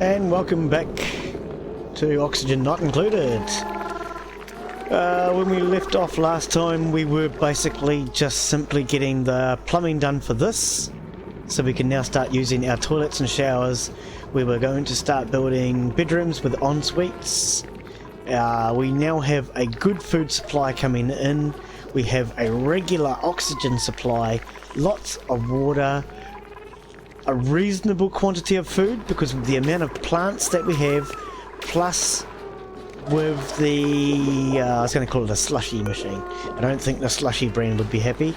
And welcome back to Oxygen Not Included. When we left off last time, we were basically just simply getting the plumbing done for this, so we can now start using our toilets and showers. We were going to start building bedrooms with en-suites. We now have a good food supply coming in. We have a regular oxygen supply, lots of water, a reasonable quantity of food because of the amount of plants that we have, plus with the I was going to call it a slushy machine. I don't think the slushy brand would be happy.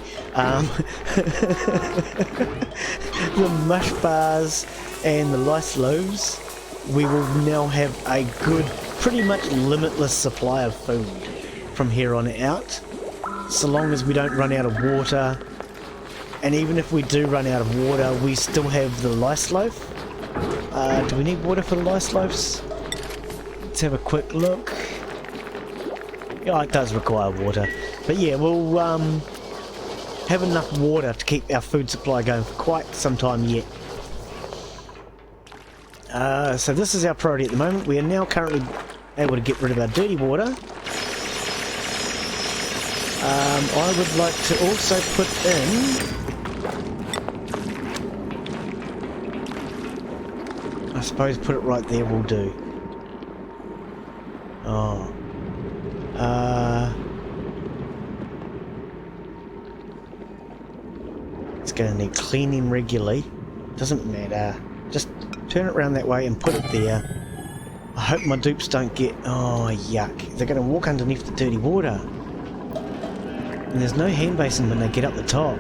The mush bars and the lice loaves, we will now have a good, pretty much limitless supply of food from here on out, so long as we don't run out of water. And even if we do run out of water, we still have the lice loaf. Do we need water for the lice loaves? Let's have a quick look. Yeah, it does require water. But yeah, we'll have enough water to keep our food supply going for quite some time yet. So this is our priority at the moment. We are now currently able to get rid of our dirty water. I would like to also put in... I suppose put it right there will do. Oh. It's going to need cleaning regularly. Doesn't matter. Just turn it around that way and put it there. I hope my dupes don't get... Oh, yuck. They're going to walk underneath the dirty water. And there's no hand basin when they get up the top.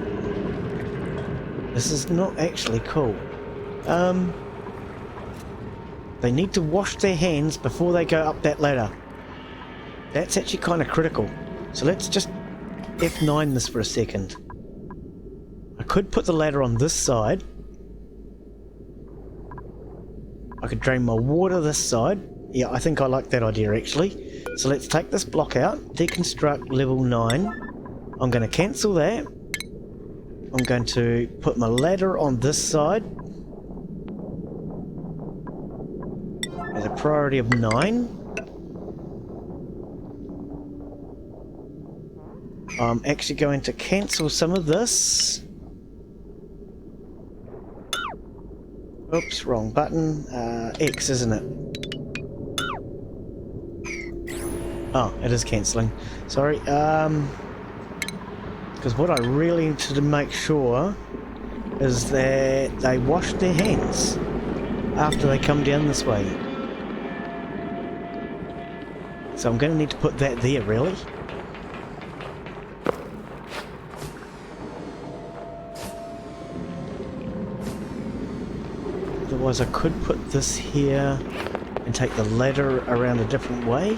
This is not actually cool. They need to wash their hands before they go up that ladder. That's actually kind of critical. So let's just F9 this for a second. I could put the ladder on this side. I could drain my water this side. Yeah, I think I like that idea actually. So let's take this block out, deconstruct level 9. I'm going to cancel that. I'm going to put my ladder on this side. As a priority of 9. I'm actually going to cancel some of this. Oops, wrong button. X, isn't it? Oh, it is cancelling. Sorry. Because what I really need to make sure is that they wash their hands after they come down this way. So I'm going to need to put that there, really. Otherwise I could put this here and take the ladder around a different way.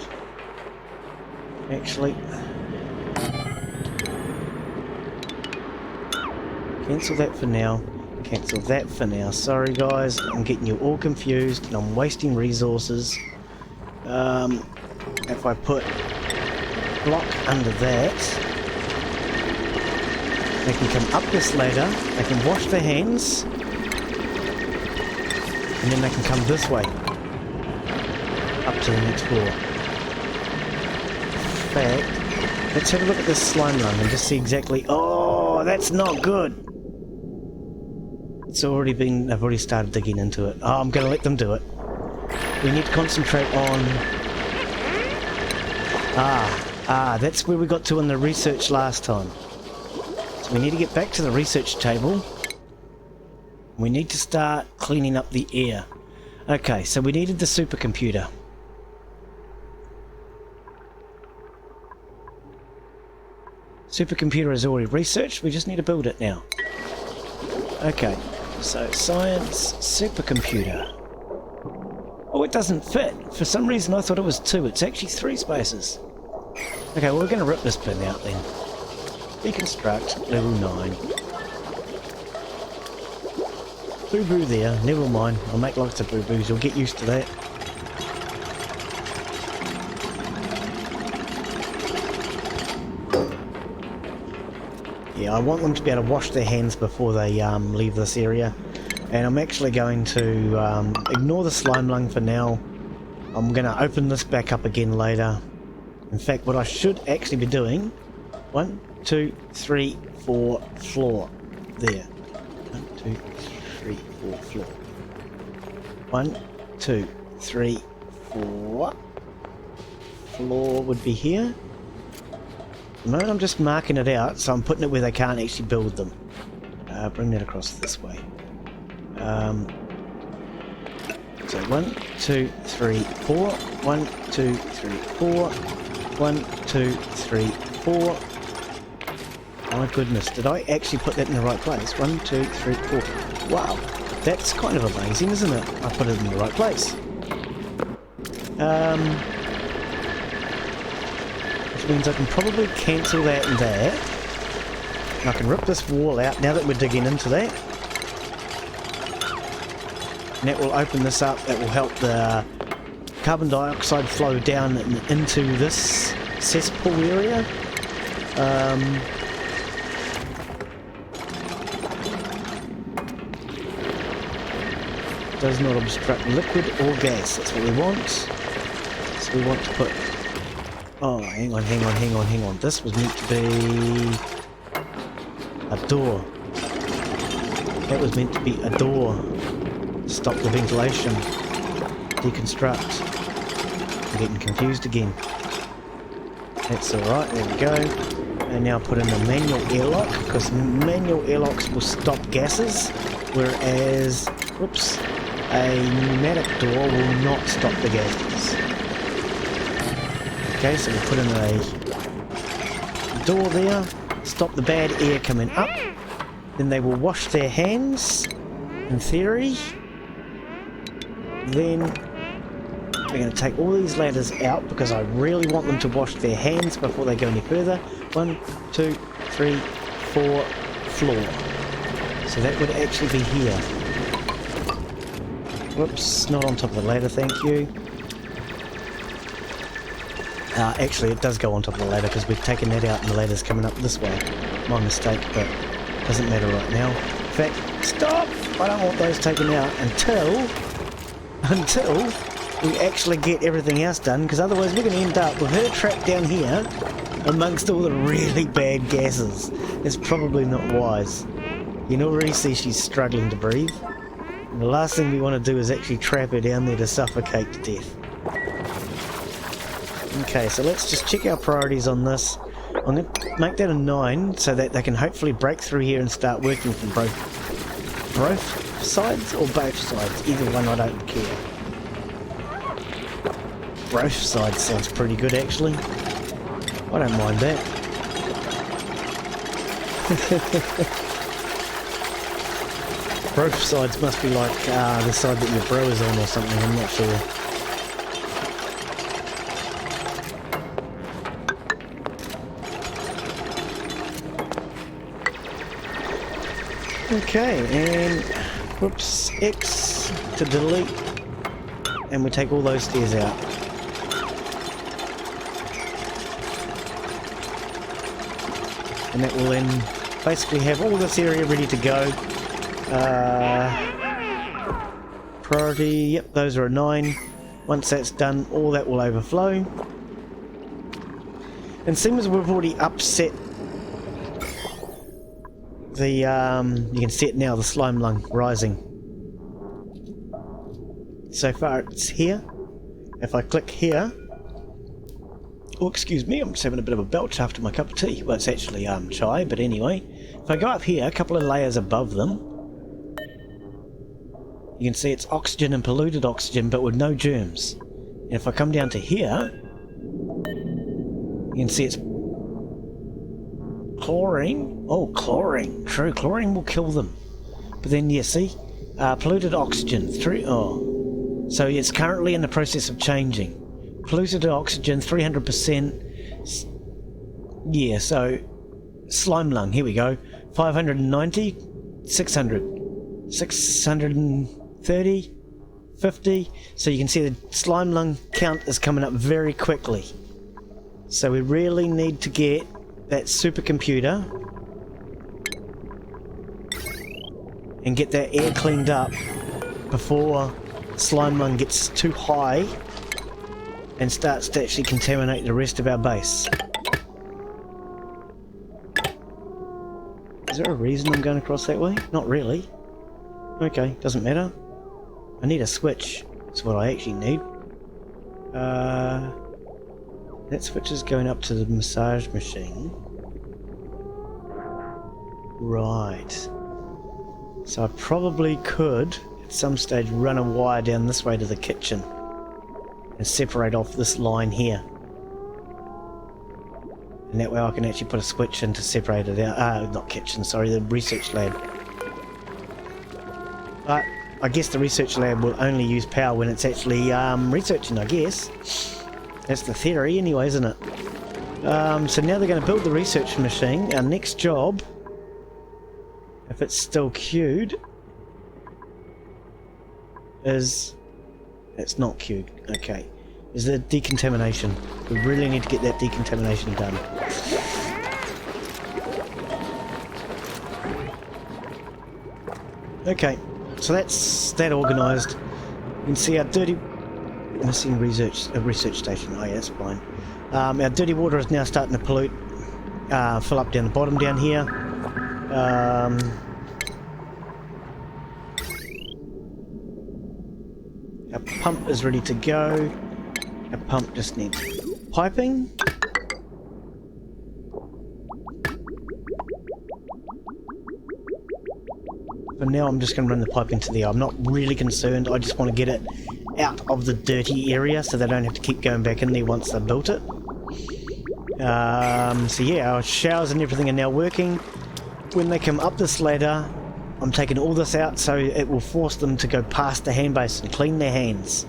Actually, cancel that for now. Cancel that for now. Sorry guys, I'm getting you all confused and I'm wasting resources. If I put block under that, they can come up this ladder, they can wash their hands, and then they can come this way up to the next floor. In fact, let's have a look at this slime run and just see exactly... Oh, that's not good! It's already been... I've already started digging into it. Oh, I'm going to let them do it. We need to concentrate on... that's where we got to in the research last time. So we need to get back to the research table. We need to start cleaning up the air. Okay, so we needed the supercomputer. Supercomputer is already researched, we just need to build it now. Okay, so science, supercomputer. Oh, it doesn't fit. For some reason I thought it was 2, it's actually 3 spaces. Okay, well we're going to rip this bin out then. Deconstruct, level 9. Boo-boo there, never mind. I'll make lots of boo-boos, you'll get used to that. Yeah, I want them to be able to wash their hands before they leave this area. And I'm actually going to ignore the slime lung for now. I'm going to open this back up again later. In fact, what I should actually be doing, 1, 2, 3, 4, floor. There. 1, 2, 3, 4, floor. 1, 2, 3, 4. Floor would be here. At the moment I'm just marking it out, so I'm putting it where they can't actually build them. Bring that across this way. So 1, 2, 3, 4. 1, 2, 3, 4. 1, 2, 3, 4. My goodness, did I actually put that in the right place? 1, 2, 3, 4. Wow, that's kind of amazing, isn't it? I put it in the right place. Which means I can probably cancel that and that. And I can rip this wall out now that we're digging into that. And that will open this up. That will help the carbon dioxide flow down into this cesspool area. Does not obstruct liquid or gas. That's what we want. So we want to put... Oh, hang on. This was meant to be a door. That was meant to be a door. Stop the ventilation. Deconstruct. I'm getting confused again. That's alright, there we go. And now put in a manual airlock, because manual airlocks will stop gases, whereas, whoops, a pneumatic door will not stop the gases. Okay, so we'll put in a door there, stop the bad air coming up, then they will wash their hands, in theory. Then we're going to take all these ladders out because I really want them to wash their hands before they go any further. 1, 2, 3, 4, floor. So that would actually be here. Whoops, not on top of the ladder, thank you. Actually, it does go on top of the ladder because we've taken that out and the ladder's coming up this way. My mistake, but doesn't matter right now. In fact, stop! I don't want those taken out until we actually get everything else done, because otherwise we're going to end up with her trapped down here amongst all the really bad gases. It's probably not wise. You can already see she's struggling to breathe. And the last thing we want to do is actually trap her down there to suffocate to death. Okay, so let's just check our priorities on this. I'm going to make that a 9 so that they can hopefully break through here and start working from both sides or both sides. Either one, I don't care. Both sides sounds pretty good actually. I don't mind that. Both sides must be like the side that your bro is on or something, I'm not sure. Okay, and whoops, X to delete, and we take all those stairs out. And that will then basically have all this area ready to go. Priority, yep, those are a 9. Once that's done, all that will overflow. And seeing as we've already upset the, you can see it now, the slime lung rising. So far it's here. If I click here, oh excuse me, I'm just having a bit of a belch after my cup of tea. Well, it's actually chai, but anyway. If I go up here, a couple of layers above them, you can see it's oxygen and polluted oxygen, but with no germs. And if I come down to here, you can see it's chlorine. Oh, chlorine. True, chlorine will kill them. But then, yeah, see? Polluted oxygen. Oh. So it's currently in the process of changing. Polluted oxygen, 300%. Yeah, so slime lung, here we go. 590, 600, 630, 50. So you can see the slime lung count is coming up very quickly. So we really need to get that supercomputer and get that air cleaned up before slime lung gets too high and starts to actually contaminate the rest of our base. Is there a reason I'm going across that way? Not really. Okay, doesn't matter. I need a switch. That's what I actually need. That switch is going up to the massage machine. Right. So I probably could, at some stage, run a wire down this way to the kitchen and separate off this line here. And that way I can actually put a switch in to separate it out. Not kitchen, sorry, the research lab. But I guess the research lab will only use power when it's actually researching, I guess. That's the theory anyway, isn't it? So now they're going to build the research machine. Our next job, if it's still queued, is... It's not queued, okay. Is the decontamination. We really need to get that decontamination done. Okay, so that's that organised. You can see our dirty... Missing research station. Oh yeah, that's fine. Our dirty water is now starting to pollute, fill up down the bottom down here. Our pump is ready to go. Our pump just needs piping. For now I'm just going to run the pipe into the... I'm not really concerned, I just want to get it out of the dirty area so they don't have to keep going back in there once they've built it. So yeah, our showers and everything are now working. When they come up this ladder, I'm taking all this out so it will force them to go past the hand base and clean their hands.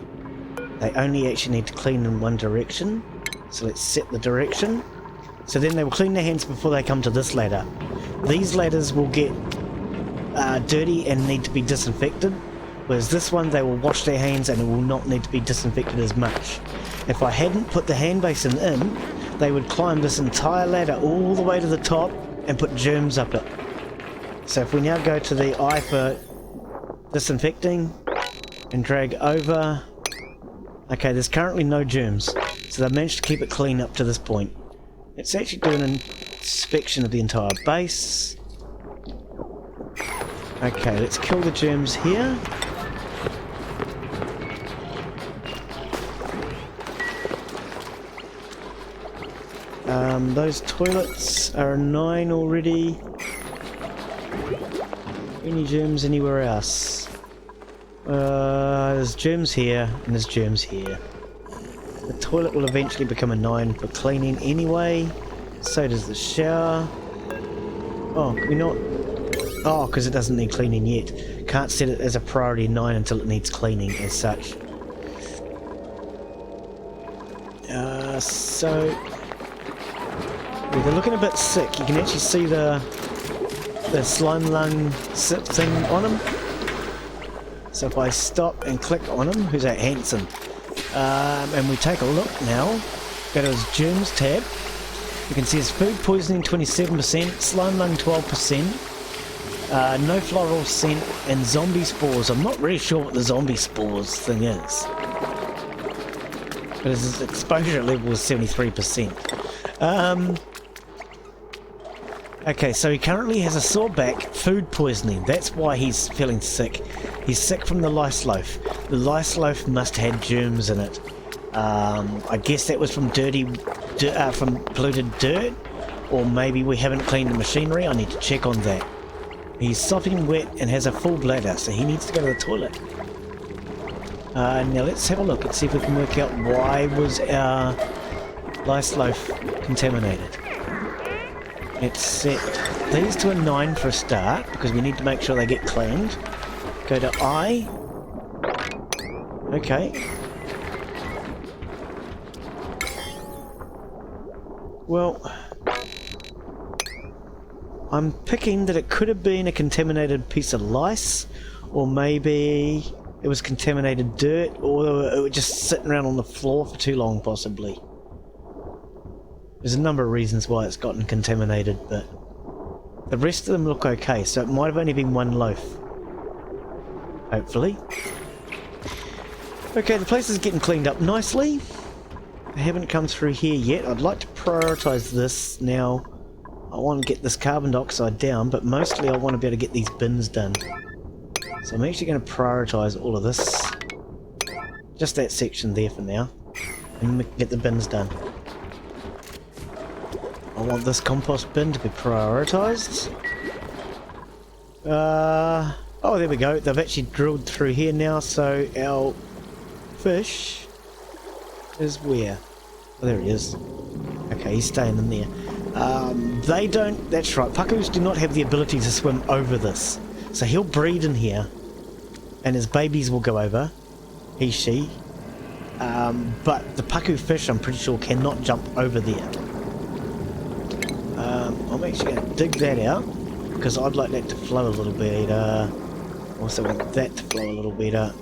They only actually need to clean in one direction, so let's set the direction. So then they will clean their hands before they come to this ladder. These ladders will get dirty and need to be disinfected, whereas this one they will wash their hands and it will not need to be disinfected as much. If I hadn't put the hand basin in, they would climb this entire ladder all the way to the top and put germs up it. So if we now go to the eye for disinfecting and drag over, okay, there's currently no germs, so they've managed to keep it clean up to this point. It's actually doing an inspection of the entire base. Okay, let's kill the germs here. Those toilets are a 9 already. Any germs anywhere else? There's germs here, and there's germs here. The toilet will eventually become a 9 for cleaning anyway. So does the shower. Oh, can we not... Oh, because it doesn't need cleaning yet. Can't set it as a priority 9 until it needs cleaning as such. So... Yeah, they're looking a bit sick. You can actually see the slime lung thing on them. So if I stop and click on him, who's that? Hanson. And we take a look now, go to his germs tab, you can see his food poisoning 27%, slime lung 12%, no floral scent, and zombie spores. I'm not really sure what the zombie spores thing is, but his exposure level is 73%. Okay, so he currently has a sore back, food poisoning. That's why he's feeling sick. He's sick from the lice loaf. The lice loaf must have had germs in it. I guess that was from from polluted dirt, or maybe we haven't cleaned the machinery. I need to check on that. He's sopping wet and has a full bladder, so he needs to go to the toilet. Now let's have a look and see if we can work out why was our lice loaf contaminated. Let's set these to a 9 for a start, because we need to make sure they get cleaned. Go to I. Okay. Well, I'm picking that it could have been a contaminated piece of lice, or maybe it was contaminated dirt, or it was just sitting around on the floor for too long, possibly. There's a number of reasons why it's gotten contaminated, but the rest of them look okay, so it might have only been one loaf. hopefully. Okay, the place is getting cleaned up nicely. I haven't come through here yet. I'd like to prioritise this now. I want to get this carbon dioxide down, but mostly I want to be able to get these bins done. So I'm actually going to prioritise all of this. Just that section there for now. And get the bins done. I want this compost bin to be prioritised. Oh, there we go. They've actually drilled through here now, so our fish is where? Oh, there he is. Okay, he's staying in there. They don't... That's right. Pakus do not have the ability to swim over this. So he'll breed in here. And his babies will go over. He, she. But the Paku fish, I'm pretty sure, cannot jump over there. I'm actually going to dig that out. Because I'd like that to flow a little better. Also want that to flow a little better.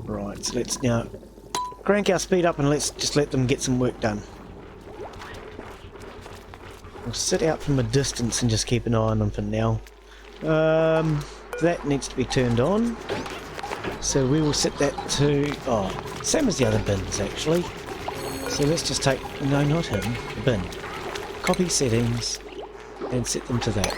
Right, so let's now crank our speed up and let's just let them get some work done. We'll sit out from a distance and just keep an eye on them for now. That needs to be turned on. So we will set that to... Oh, same as the other bins actually. So let's just take... No, not him. The bin. Copy settings. And set them to that.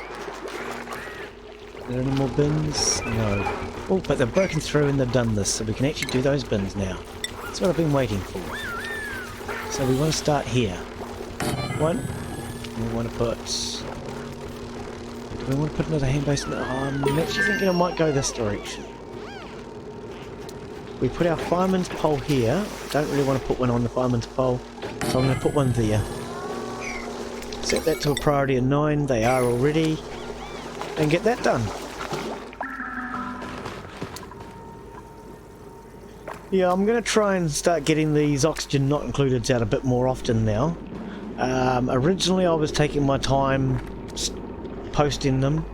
Are there any more bins? No. Oh, but they've broken through and they've done this. So we can actually do those bins now. That's what I've been waiting for. So we want to start here. One. We want to put... Do we want to put another hand basin? Oh, I'm actually thinking I might go this direction. We put our fireman's pole here. Don't really want to put one on the fireman's pole, so I'm going to put one there. Set that to a priority of 9. They are already. And get that done. Yeah, I'm going to try and start getting these oxygen not included out a bit more often now. Originally I was taking my time posting them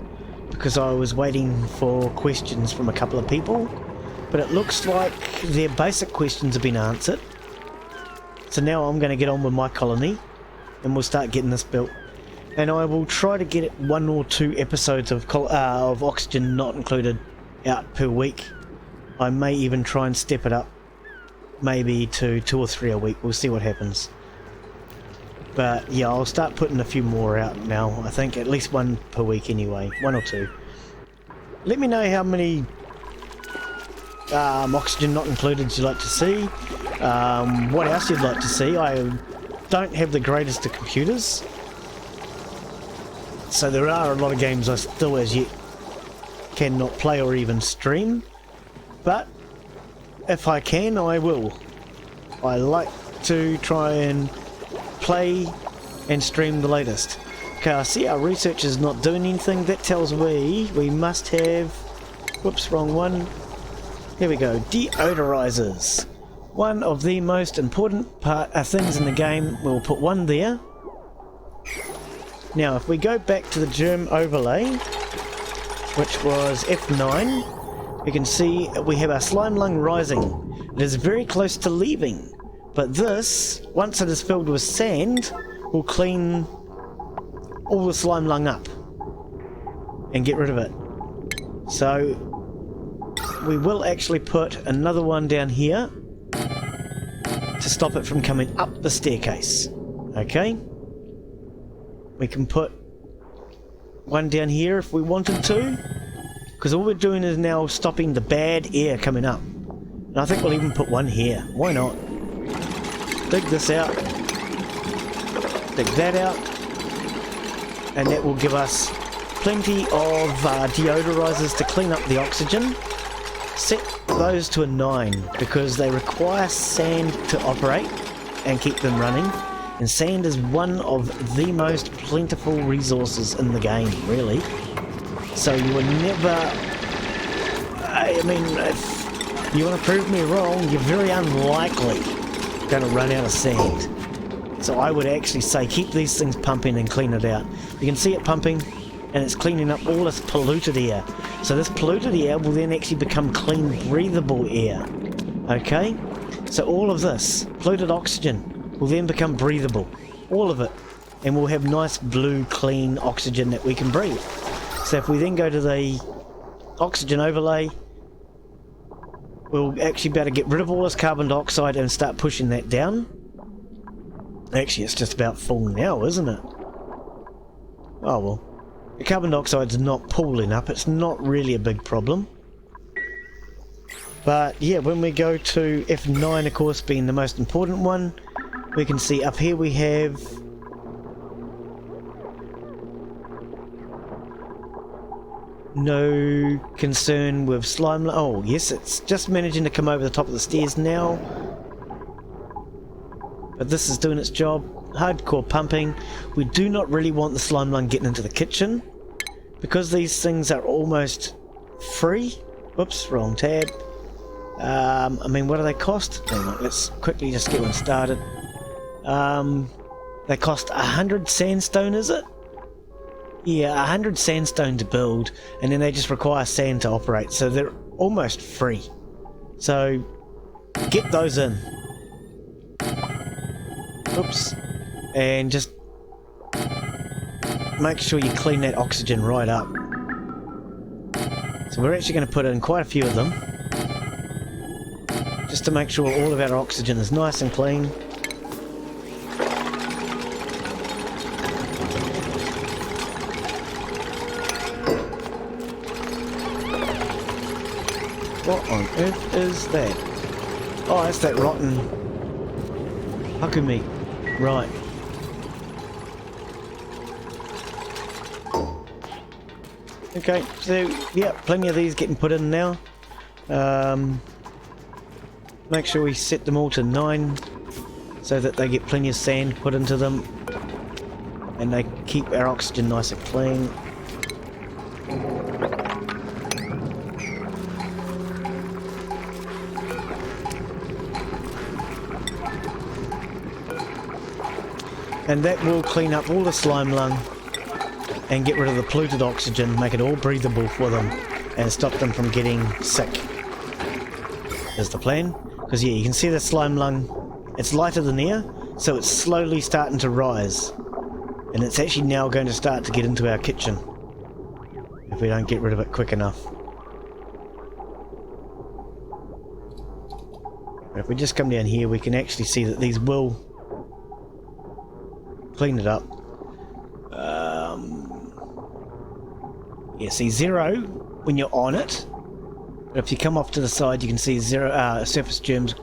because I was waiting for questions from a couple of people, but it looks like their basic questions have been answered. So now I'm going to get on with my colony and we'll start getting this built. And I will try to get 1 or 2 episodes of oxygen not included out per week. I may even try and step it up maybe to 2 or 3 a week. We'll see what happens. But yeah, I'll start putting a few more out now. I think at least 1 per week anyway. 1 or 2. Let me know how many oxygen not included you'd like to see. What else you'd like to see. I don't have the greatest of computers. So there are a lot of games I still as yet cannot play or even stream. But if I can, I will. I like to try and play and stream the latest. Okay, I see our research is not doing anything. That tells me we must have... Whoops, wrong one. Here we go. Deodorizers. One of the most important things in the game. We'll put one there. Now, if we go back to the germ overlay, which was F9, we can see we have our slime lung rising. It is very close to leaving, but this, once it is filled with sand, will clean all the slime lung up and get rid of it. So we will actually put another one down here to stop it from coming up the staircase. Okay? We can put one down here if we wanted to, because all we're doing is now stopping the bad air coming up. And I think we'll even put one here. Why not? Dig this out. Dig that out. And that will give us plenty of deodorizers to clean up the oxygen. Set those to a 9 because they require sand to operate and keep them running. And sand is one of the most plentiful resources in the game, really. So you will never... I mean, if you want to prove me wrong, you're very unlikely going to run out of sand. So I would actually say keep these things pumping and clean it out. You can see it pumping, and it's cleaning up all this polluted air. So this polluted air will then actually become clean, breathable air. Okay? So all of this polluted oxygen will then become breathable. all of it, and we'll have nice blue clean oxygen that we can breathe. So if we then go to the oxygen overlay, we'll actually be able to get rid of all this carbon dioxide and start pushing that down. Actually, it's just about full now, isn't it? Oh well. The carbon dioxide's not pooling up, it's not really a big problem. But yeah, when we go to F9, of course, being the most important one, we can see up here we have no concern with slime. Oh yes, it's just managing to come over the top of the stairs now. But this is doing its job. Hardcore pumping. We do not really want the slime lung getting into the kitchen, because these things are almost free. Whoops, wrong tab. I mean, what do they cost? Hang on, let's quickly just get one started. They cost 100 sandstone, is it? Yeah, 100 sandstone to build, and then they just require sand to operate, so they're almost free. So, get those in. Oops. And just make sure you clean that oxygen right up. So we're actually going to put in quite a few of them, just to make sure all of our oxygen is nice and clean. What on earth is that? Oh, that's that rotten haku meat. Right. Okay, so yeah, plenty of these getting put in now. Make sure we set them all to 9 so that they get plenty of sand put into them and they keep our oxygen nice and clean. And that will clean up all the slime lung and get rid of the polluted oxygen, make it all breathable for them and stop them from getting sick. Is the plan. Because yeah, you can see the slime lung, it's lighter than air, so it's slowly starting to rise. And it's actually now going to start to get into our kitchen if we don't get rid of it quick enough. If we just come down here, we can actually see that these will clean it up. Yeah, see 0 when you're on it. But if you come off to the side, you can see 0 surface germs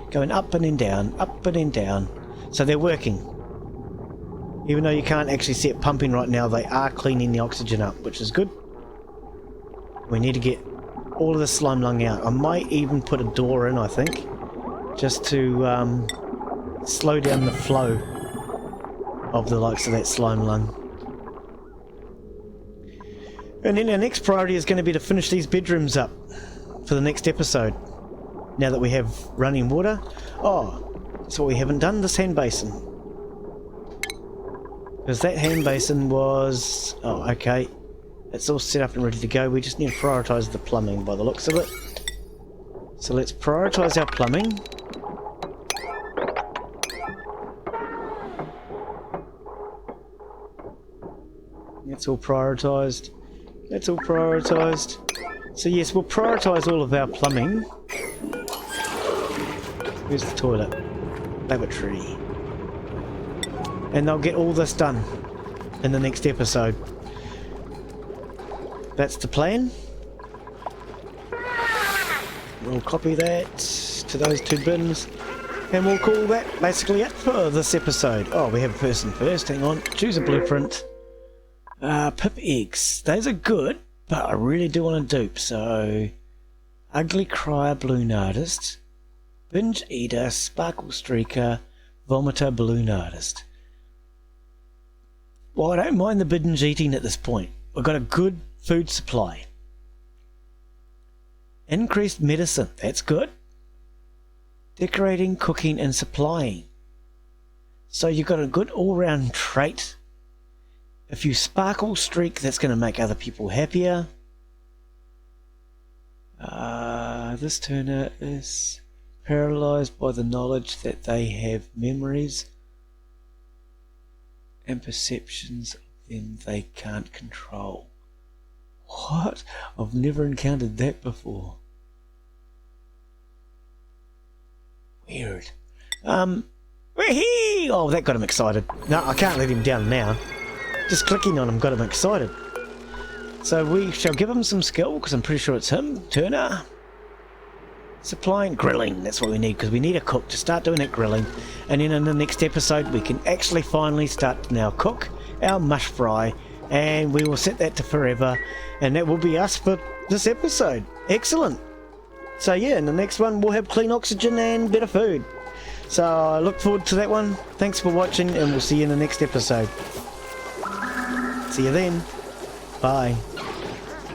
going up and then down, up and then down. So they're working. Even though you can't actually see it pumping right now, they are cleaning the oxygen up, which is good. We need to get all of the slime lung out. I might even put a door in, I think, just to slow down the flow of the likes of that slime lung. And then our next priority is going to be to finish these bedrooms up for the next episode. Now that we have running water. Oh, that's what we haven't done, this hand basin. Because that hand basin was... oh, okay. It's all set up and ready to go. We just need to prioritise the plumbing by the looks of it. So let's prioritise our plumbing. That's all prioritised. That's all prioritised. So yes, we'll prioritise all of our plumbing. Where's the toilet? Lavatory. And they'll get all this done in the next episode. That's the plan. We'll copy that to those 2 bins. And we'll call that basically it for this episode. Oh, we have a person first. Hang on. Choose a blueprint. Pip eggs. Those are good, but I really do want a dupe, so... Ugly Crier Balloon Artist, Binge Eater, Sparkle Streaker, Vomiter Balloon Artist. Well, I don't mind the binge eating at this point. We've got a good food supply. Increased medicine, that's good. Decorating, cooking and supplying. So you've got a good all-round trait. If you sparkle streak, that's going to make other people happier. This turner is paralyzed by the knowledge that they have memories. and perceptions of them they can't control. What? I've never encountered that before. Weird. Wee-hee! Oh, that got him excited. No, I can't let him down now. Just clicking on him got him excited. So we shall give him some skill, because I'm pretty sure it's him. Turner. Supplying grilling, that's what we need, because we need a cook to start doing that grilling. And then in the next episode we can actually finally start to now cook our mush fry, and we will set that to forever, and that will be us for this episode. Excellent. So yeah, in the next one we'll have clean oxygen and better food. So I look forward to that one. Thanks for watching, and we'll see you in the next episode. See you then. Bye.